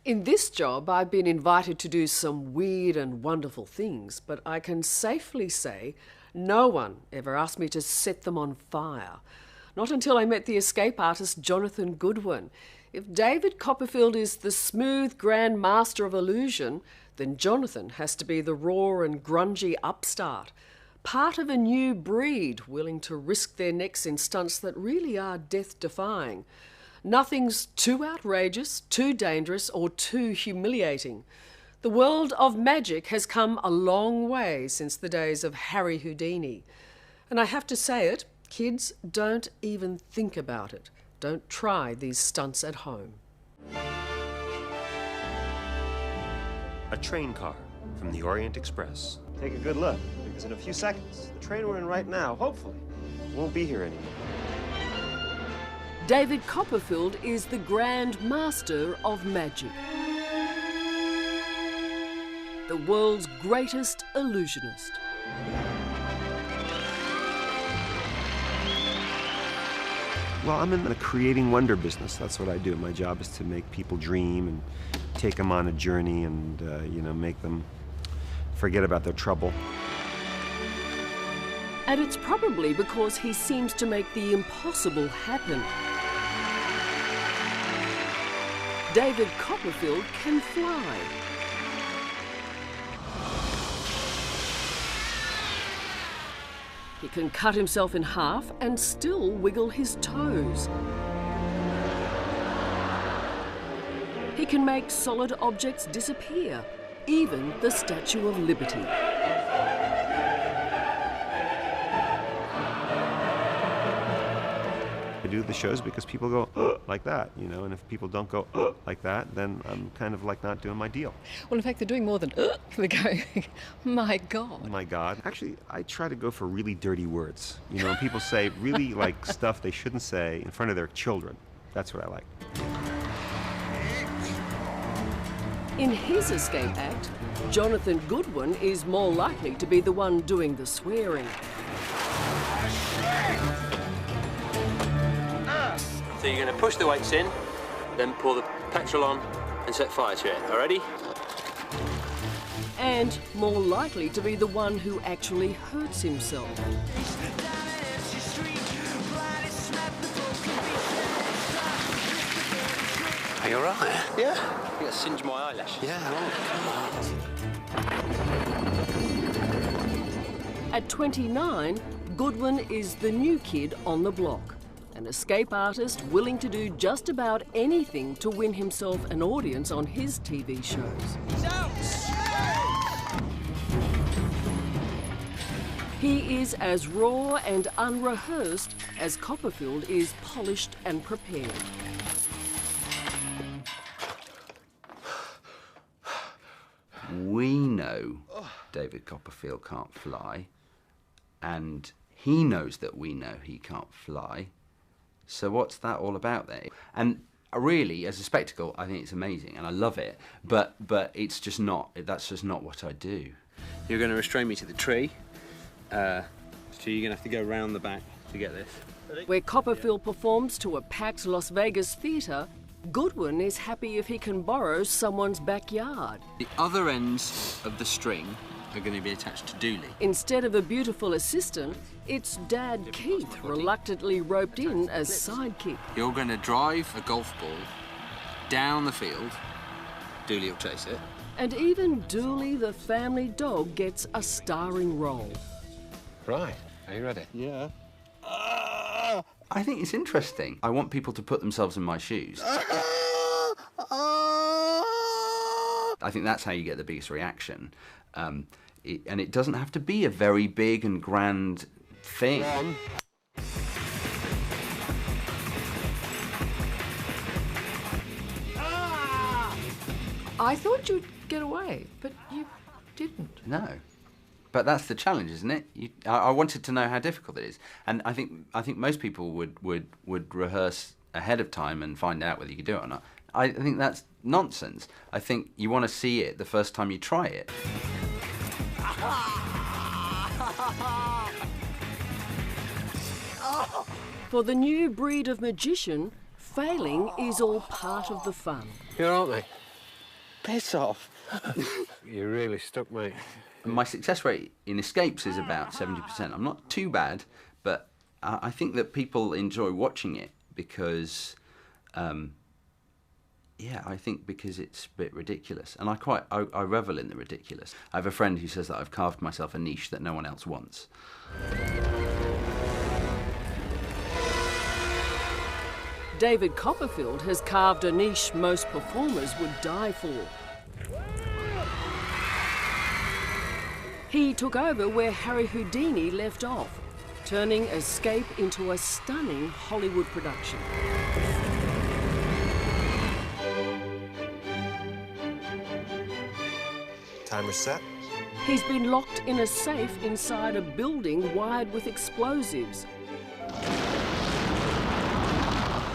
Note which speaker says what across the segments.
Speaker 1: In this job, I've been invited to do some weird and wonderful things, but I can safely say no one ever asked me to set them on fire. Not until I met the escape artist Jonathan Goodwin. If David Copperfield is the smooth grand master of illusion, then Jonathan has to be the raw and grungy upstart. Part of a new breed willing to risk their necks in stunts that really are death-defying. Nothing's too outrageous, too dangerous, or too humiliating. The world of magic has come a long way since the days of Harry Houdini. And I have to say it, kids, don't even think about it. Don't try these stunts at home.
Speaker 2: A train car from the Orient Express.
Speaker 3: Take a good look, because in a few seconds, the train we're in right now, hopefully, won't be here anymore.
Speaker 1: David Copperfield is the Grand Master of Magic. The world's greatest illusionist.
Speaker 2: Well, I'm in the creating wonder business. That's what I do. My job is to make people dream and take them on a journey and, make them forget about their trouble.
Speaker 1: And it's probably because he seems to make the impossible happen. David Copperfield can fly. He can cut himself in half and still wiggle his toes. He can make solid objects disappear, even the Statue of Liberty.
Speaker 2: I do the shows because people go like that, and if people don't go like that, then I'm kind of like not doing my deal.
Speaker 4: Well, in fact, they're doing more than they're going, my God.
Speaker 2: My God. Actually, I try to go for really dirty words. When people say really like stuff they shouldn't say in front of their children. That's what I like.
Speaker 1: In his escape act, Jonathan Goodwin is more likely to be the one doing the swearing.
Speaker 5: So you're going to push the weights in, then pour the petrol on and set fire to it. Already?
Speaker 1: And more likely to be the one who actually hurts himself.
Speaker 5: Are you alright? Yeah. You got to singe my eyelash.
Speaker 6: Yeah,
Speaker 1: At 29, Goodwin is the new kid on the block. An escape artist willing to do just about anything to win himself an audience on his TV shows. He is as raw and unrehearsed as Copperfield is polished and prepared.
Speaker 6: We know David Copperfield can't fly, and he knows that we know he can't fly. So what's that all about there? And really, as a spectacle, I think it's amazing and I love it, but it's just not, that's just not what I do.
Speaker 5: You're going to restrain me to the tree, so you're going to have to go round the back to get this.
Speaker 1: Where Copperfield performs to a packed Las Vegas theatre, Goodwin is happy if he can borrow someone's backyard.
Speaker 5: The other ends of the string are going to be attached to Dooley.
Speaker 1: Instead of a beautiful assistant, it's Dad Keith reluctantly roped in as sidekick.
Speaker 5: You're going to drive a golf ball down the field. Dooley will chase it.
Speaker 1: And even Dooley the family dog gets a starring role.
Speaker 7: Right. Are you ready?
Speaker 6: Yeah. I think it's interesting. I want people to put themselves in my shoes. I think that's how you get the biggest reaction. And it doesn't have to be a very big and grand thing.
Speaker 4: I thought you'd get away, but you didn't.
Speaker 6: No. But that's the challenge, isn't it? I wanted to know how difficult it is. And I think most people would rehearse ahead of time and find out whether you could do it or not. I think that's nonsense. I think you want to see it the first time you try it.
Speaker 1: For the new breed of magician, failing is all part of the fun.
Speaker 7: You all right, mate?
Speaker 5: piss off.
Speaker 7: You really stuck, mate.
Speaker 6: My success rate in escapes is about 70%. I'm not too bad, but I think that people enjoy watching it because, yeah, I think because it's a bit ridiculous. And I revel in the ridiculous. I have a friend who says that I've carved myself a niche that no one else wants.
Speaker 1: David Copperfield has carved a niche most performers would die for. He took over where Harry Houdini left off, turning Escape into a stunning Hollywood production.
Speaker 3: Timer set.
Speaker 1: He's been locked in a safe inside a building wired with explosives. A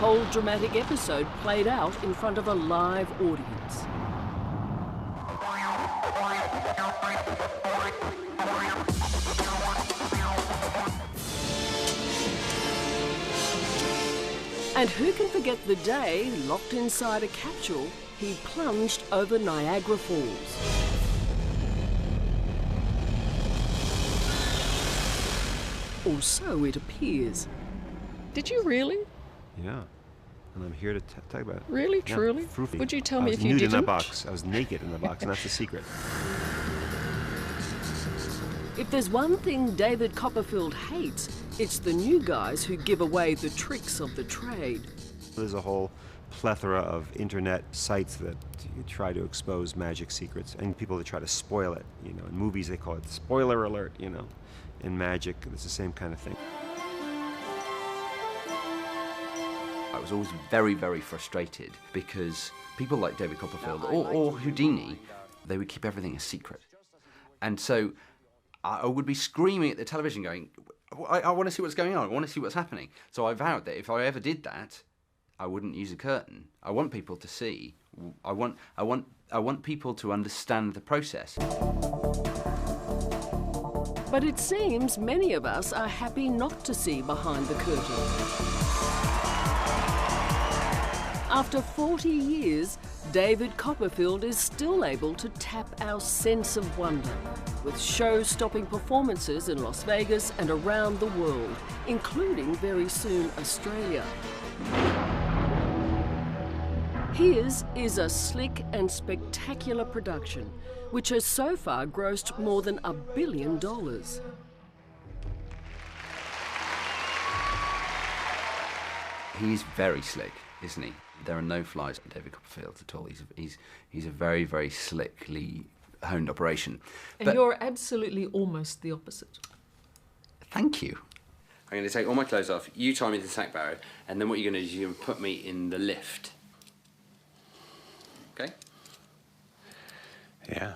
Speaker 1: whole dramatic episode played out in front of a live audience. And who can forget the day, locked inside a capsule, he plunged over Niagara Falls. Or so it appears.
Speaker 4: Did you really?
Speaker 2: Yeah. And I'm here to talk about it.
Speaker 4: Really?
Speaker 2: Yeah,
Speaker 4: Truly?
Speaker 2: fruity.
Speaker 4: Would you tell me
Speaker 2: I was
Speaker 4: if you
Speaker 2: nude
Speaker 4: didn't?
Speaker 2: in that box. I was naked in the box, and that's the secret.
Speaker 1: If there's one thing David Copperfield hates, it's the new guys who give away the tricks of the trade.
Speaker 2: There's a whole plethora of internet sites that try to expose magic secrets, and people that try to spoil it. You know, in movies they call it spoiler alert. You know, in magic it's the same kind of thing.
Speaker 6: I was always very, very frustrated because people like David Copperfield or Houdini, they would keep everything a secret. And so I would be screaming at the television going, I want to see what's going on, I want to see what's happening. So I vowed that if I ever did that, I wouldn't use a curtain. I want people to see. I want people to understand the process.
Speaker 1: But it seems many of us are happy not to see behind the curtain. After 40 years, David Copperfield is still able to tap our sense of wonder with show-stopping performances in Las Vegas and around the world, including very soon Australia. His is a slick and spectacular production, which has so far grossed more than $1 billion.
Speaker 6: He's very slick, isn't he? There are no flies on David Copperfield at all. He's a very, very slickly honed operation.
Speaker 8: And
Speaker 6: But
Speaker 8: you're absolutely almost the opposite.
Speaker 6: thank you.
Speaker 5: I'm going to take all my clothes off, you tie me to the sack barrow, and then what you're going to do is you're going to put me in the lift. Okay?
Speaker 7: Yeah.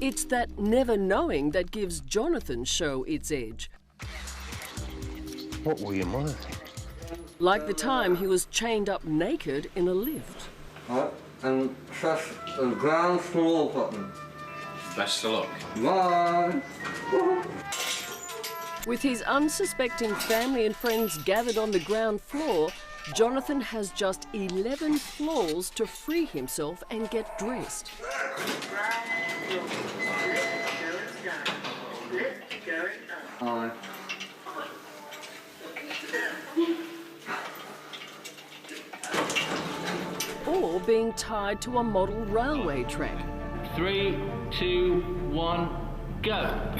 Speaker 1: It's that never knowing that gives Jonathan's show its edge.
Speaker 7: What were you monitoring?
Speaker 1: Like the time he was chained up naked in a lift.
Speaker 6: And press the ground floor button.
Speaker 5: Best of luck.
Speaker 6: Bye.
Speaker 1: With his unsuspecting family and friends gathered on the ground floor, Jonathan has just 11 floors to free himself and get dressed.
Speaker 6: Bye.
Speaker 1: Or being tied to a model railway track.
Speaker 9: 3, 2, 1, go.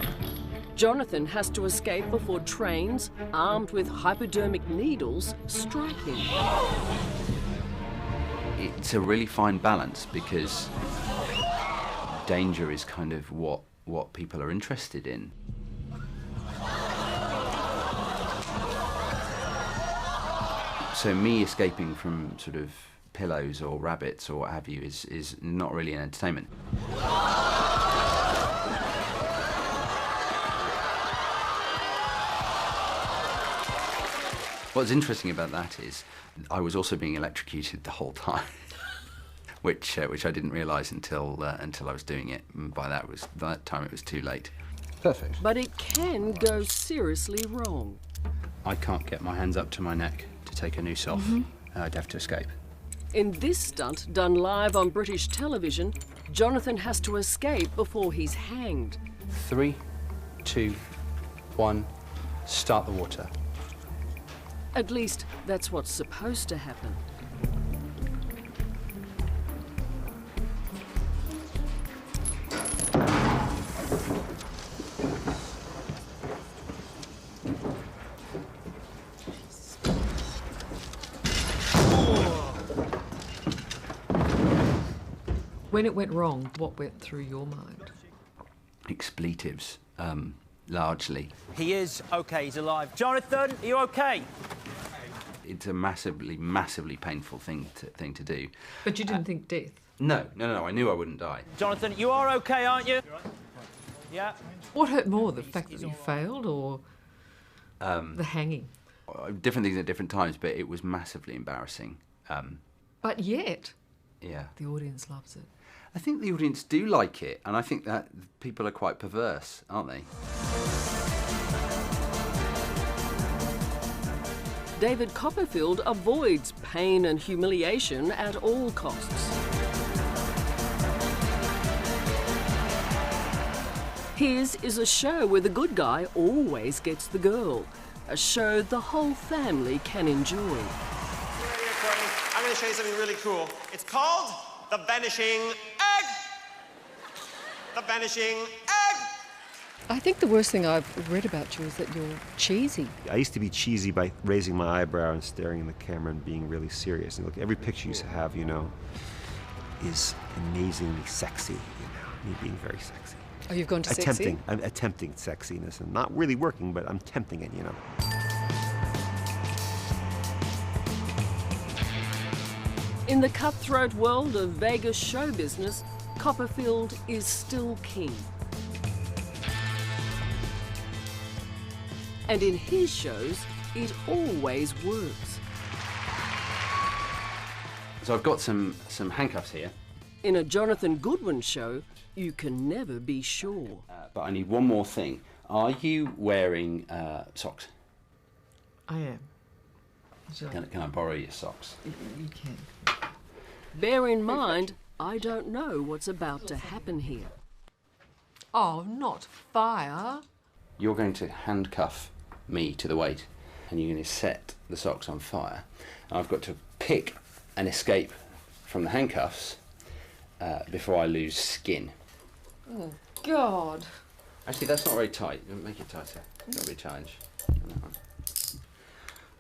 Speaker 1: Jonathan has to escape before trains, armed with hypodermic needles, strike him.
Speaker 6: It's a really fine balance because danger is kind of what people are interested in. So me escaping from sort of pillows or rabbits or what have you is not really an entertainment. What's interesting about that is I was also being electrocuted the whole time, which I didn't realise until I was doing it. And by that time it was too late.
Speaker 7: Perfect.
Speaker 1: But it can go seriously wrong.
Speaker 5: I can't get my hands up to my neck to take a noose off. I'd have to escape.
Speaker 1: In this stunt, done live on British television, Jonathan has to escape before he's hanged.
Speaker 5: 3, 2, 1, start the water.
Speaker 1: At least, that's what's supposed to happen.
Speaker 8: When it went wrong, what went through your mind?
Speaker 6: Expletives, largely.
Speaker 10: He is okay, he's alive. Jonathan, are you okay?
Speaker 6: It's a massively, massively painful thing to do.
Speaker 8: But you didn't think death?
Speaker 6: No, I knew I wouldn't die.
Speaker 10: Jonathan, you are okay, aren't you? Yeah.
Speaker 8: What hurt more, the fact that you failed or the hanging?
Speaker 6: Different things at different times, but it was massively embarrassing.
Speaker 8: But yet,
Speaker 6: yeah,
Speaker 8: the audience loves it.
Speaker 6: I think the audience do like it, and I think that people are quite perverse, aren't they?
Speaker 1: David Copperfield avoids pain and humiliation at all costs. His is a show where the good guy always gets the girl, a show the whole family can enjoy.
Speaker 3: I'm going to show you something really cool. It's called the vanishing egg. The vanishing egg.
Speaker 4: I think the worst thing I've read about you is that you're cheesy.
Speaker 2: I used to be cheesy by raising my eyebrow and staring in the camera and being really serious. And look, every picture you have, you know, is amazingly sexy, you know, me being very sexy.
Speaker 4: Oh, you've gone to sexy?
Speaker 2: I'm attempting sexiness and not really working, but I'm tempting it, you know.
Speaker 1: In the cutthroat world of Vegas show business, Copperfield is still king. And in his shows, it always works.
Speaker 6: So I've got some handcuffs here.
Speaker 1: In a Jonathan Goodwin show, you can never be sure.
Speaker 6: But I need one more thing. Are you wearing socks?
Speaker 8: I am.
Speaker 6: Can I borrow your socks?
Speaker 8: You can.
Speaker 1: Bear in mind, I don't know what's about to happen here.
Speaker 8: Oh, not fire.
Speaker 6: You're going to handcuff me to the weight, and you're going to set the socks on fire. And I've got to pick and escape from the handcuffs before I lose skin.
Speaker 8: Oh, God.
Speaker 6: Actually, that's not very tight. Make it tighter. That'll be a challenge.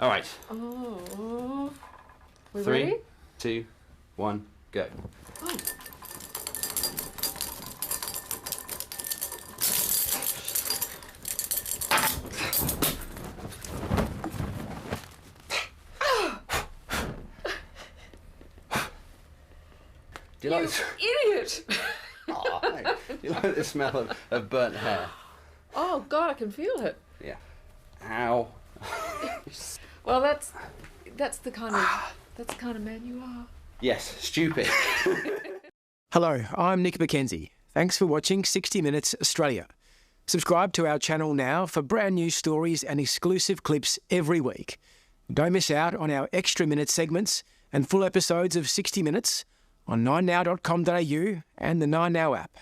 Speaker 6: All right.
Speaker 8: Oh. We
Speaker 6: 3,
Speaker 8: ready?
Speaker 6: 2, 1, go.
Speaker 8: Oh.
Speaker 6: Do you like this?
Speaker 8: Idiot!
Speaker 6: Oh, hey. Do you like the smell of burnt hair?
Speaker 8: Oh, God, I can feel it.
Speaker 6: Yeah. Ow.
Speaker 8: Well, that's the kind of man you are.
Speaker 6: Yes, stupid.
Speaker 11: Hello, I'm Nick McKenzie. Thanks for watching 60 Minutes Australia. Subscribe to our channel now for brand new stories and exclusive clips every week. Don't miss out on our extra minute segments and full episodes of 60 Minutes on 9now.com.au and the 9Now app.